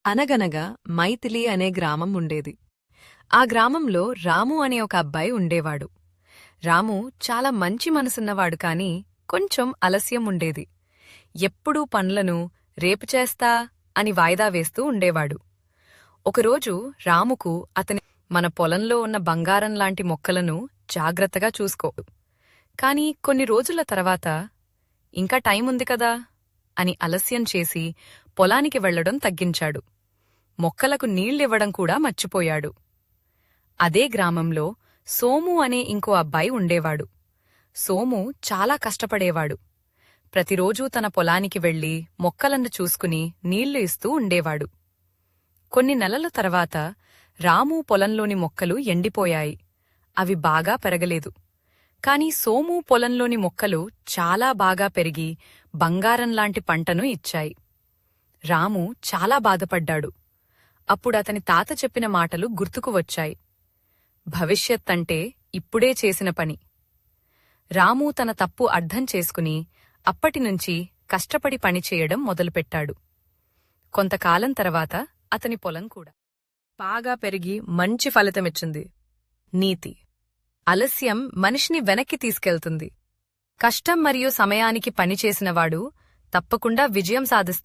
అనగనగా మైథిలి అనే గ్రామం ఉండేది. ఆ గ్రామంలో రాము అనే ఒక అబ్బాయి ఉండేవాడు. రాము చాలా మంచి మనసున్నవాడు కాని కొంచెం ఆలస్యం ఉండేది. ఎప్పుడూ పనులను రేపు చేస్తా అని వాయిదా వేస్తూ ఉండేవాడు. ఒకరోజు రాముకు మన పొలంలో ఉన్న బంగారంలాంటి మొక్కలను జాగ్రత్తగా చూసుకో, కాని కొన్ని రోజుల తర్వాత ఇంకా టైముంది కదా అని ఆలస్యం చేసి పొలానికి వెళ్లడం తగ్గించాడు. మొక్కలకు నీళ్లివ్వడం కూడా మర్చిపోయాడు. అదే గ్రామంలో సోము అనే ఇంకో అబ్బాయి ఉండేవాడు. సోము చాలా కష్టపడేవాడు. ప్రతిరోజూ తన పొలానికి వెళ్లి మొక్కలను చూసుకుని నీళ్లు ఇస్తూ ఉండేవాడు. కొన్ని నెలల తర్వాత రాము పొలంలోని మొక్కలు ఎండిపోయాయి. అవి బాగా పెరగలేదు. కాని సోము పొలంలోని మొక్కలు చాలా బాగా పెరిగి బంగారంలాంటి పంటను ఇచ్చాయి. రాము చాలా బాధపడ్డాడు. అప్పుడతని తాత చెప్పిన మాటలు గుర్తుకు వచ్చాయి. భవిష్యత్తంటే ఇప్పుడే చేసిన పని. రాము తన తప్పు అర్థం చేసుకుని అప్పటినుంచి కష్టపడి పనిచేయడం మొదలుపెట్టాడు. కొంతకాలం తర్వాత అతని పొలం కూడా బాగా పెరిగి మంచి ఫలితమిచ్చింది. నీతి: ఆలస్యం మనిషిని వెనక్కి తీసుకెళ్తుంది. కష్టం మరియు సమయానికి పనిచేసినవాడు తప్పకుండా విజయం సాధిస్తాడు.